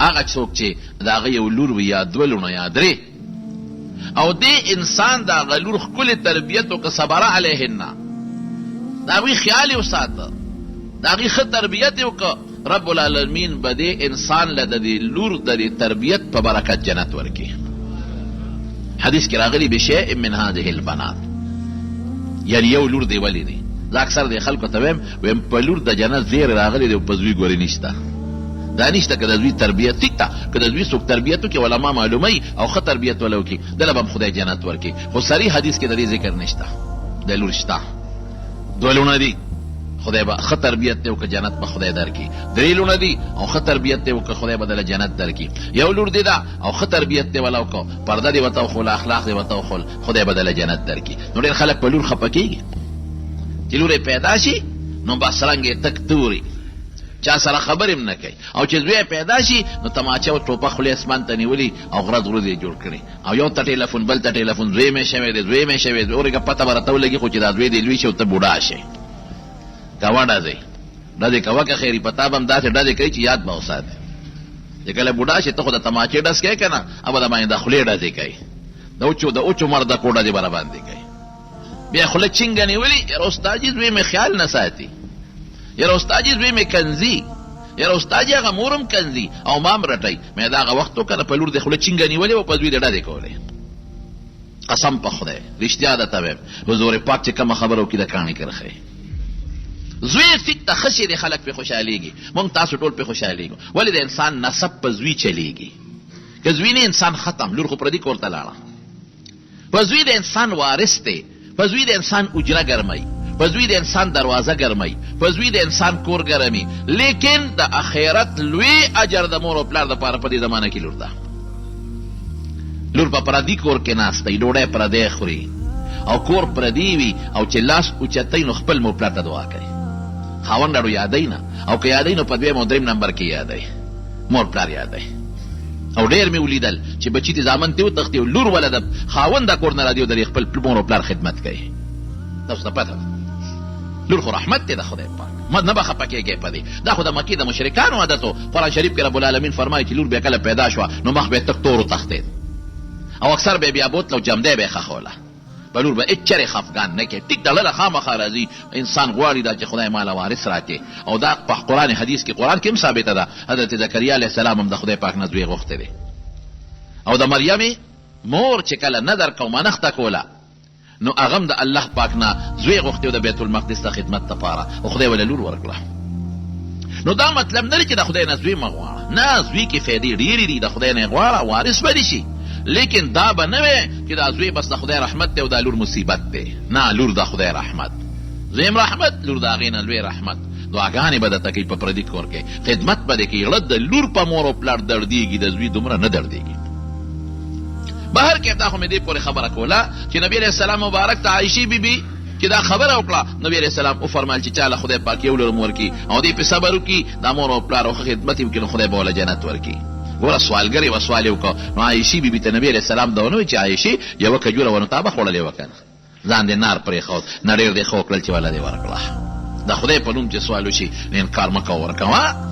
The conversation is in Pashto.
هغه څوک چې د هغه یو لور وي یا دوه لونه یا درې او دې انسان د هغه لور ښکلې تربیت وکړه صبره علیهن د هغوی خیال یې وساته د هغوی ښه تربیت یې وکړه رب العالمین به دې انسان له د دې لور د دې تربیت په برکت جنت ورکړي حدیث کې راغلی بشیء من هذه البنات یعنی یو لور دی ولې دی زه اکثر د خلکو ته ویم په لور د جنت زیر راغلی دی په زوی ګورې نشته دا نشته که د زوی تربیت ټیک ده که د زوی څوک تربیت وکړي علما معلوموي او ښه تربیت وله وکړي دله به هم خدای جنت ورکړي خو صریح حدیث کې د دې ذکر نشته د لور شته دوه لونه دي خدای به ښه تربیت دی وکړه جنت به خدای درکړي درې لونه دي او ښه تربیت دی وکړه خدای به دله جنت درکړي یو لور دی ده او ښه تربیت دی وله وکړه پرده دې ورته وښول اخلاق دې ورته وښول خدای به دله جنت درکړي نو ډېر خلک په لور خفه کېږي چې لور یې پیدا شي نو بس رنګ یې تک توري چا سره خبر هم نه کوي او چې زوی پیدا شي نو تماچه او ټوپه خولې اسمان ته نیولي او غرض ورځ یې جوړ کړي او یو ته ټېلیفون بل ته ټېلیفون زوی مې شوی دی زوی مې شوی دی اورېږه پته به راته ولګي خو چې دا زوی دی لوی شي او ته بوډا شي کوه ډزې ډزې کوه که خیري په تا به هم داسې ډزې کوي چې یاد به وساتې چې کله بوډا شي ته خو د تماچې ډز کوې که نه او به د باندې د خولې ډزې کوي د اوچو مرده کو ډزې به راباندې کوي بیا خوله چینګه نیولي یاره استاد جي زوی مې خیال نه ساتي یاره استاد جي زوی مې کنځي یاره استاد جي هغه مور هم کنځي او ما هم رټئ مې د هغه وخت وکړه په لور د خوله چینګه نیولې وه په زوی د ډزې کولې قسم په خدای رښتیا درته وایم حضور پاک چې کومه خبره وکړي د کاڼي کرښې زوی ټیک ته ښه شي د خلک پې خوشحالېږي موږ تاسو ټول پې خوشحالېږو ولې د انسان نسب په زوی چلېږي که زوی نه انسان ختم لور خو پردي کور ته لاړه په زوی د انسان وارث دی په زوی د انسان اجره ګرموي په زوی د انسان دروازه ګرموي په زوی د انسان کور ګرمي لیکن د آخرت لوی اجر د مور او پلار دپاره په دې زمانه کې لور ده لور په پردي کور کې ناستی ډوډۍ پردی خوري او کور پردي وي او چې لاس اوچتوي نو خپل مور پلار ته دعا کوي خاوند اړو یادوي نه او که یادوي نو په دویم او دریم نمبر کې یادوي مور پلار یادوي او ډېر مې ولیدل چې بچي دې زامن ته وتښتي او لور وله د خاوند د کور نه راځي او د خپل مور او پلار خدمت کوي تاسو ته پته ده لور خو رحمت دی د خدای پاک نه به خفه کېږئ په دې دا خو د مکې د مشرکانو عادت و قرآن شریف کې رب العالمین فرمایي چې لور بیا کله پیدا شوه نو مخ به یې تک تور وتښتېد او اکثر به یې بیا بوتله او جمدی به یې خښوله په لور به هېڅ چرې خفګان نه کوي ټیک د له خامخا راځي انسان غواړي دا چې خدای ماله وارث راکړي او دا په قرآن حدیث کې قرآن کې هم ثابته ده حضرت زکریا علیه السلام هم د خدای پاک نه زوی غوښتی دی او د مریمې مور چې کله نظر کو منښته کوله نو هغه هم د الله پاک نه زوی غوښتي و د بیت المقدس ته خدمت دپاره او خدای وله لور ورکړه نو دا مطلب نه دی چې د خدای نه زوی مه غواړه نه زوی کې فایدې ډېرې دي د خدای نه یې غواړه وارث به دې شي لیکن دا به نه وی چې دا زوی بس د خدای رحمت دی او دا لور مصیبت دی نه لور د خدای رحمت زویم رحمت لور د هغې نه لوی رحمت دعاګانې به درته کوي په پردي کور کې خدمت به دې کوي زړه د لور په مور او پلار دردېږي د زوی دومره نه دردېږي بهر کې دا خو مې دې پورې خبره کوله چې نبي علیه السلام مبارک ته عایشې بیبي چې دا خبره وکړه نبي علیه السلام وفرمایل چې چاله خدای پاک یو لور مور کړي او دې پې صبر وکړي دا مور او پلار او ښه خدمت یې وکړي نو خدای به وله جنت ورکړي ګوره سوالګر یې سوال یې وکړه نو عایشې بیبي ته نبي علیه السلام دا ونه وایي چې عایشې یوه کجوره ونه تا به خوړلې وه که نه ځان دې نار پرېښود نه ډېر دې ښه وکړل چې وله دې ورکړه د خدای په نوم چې سوال وشي نو انکار مه کوه ورکوه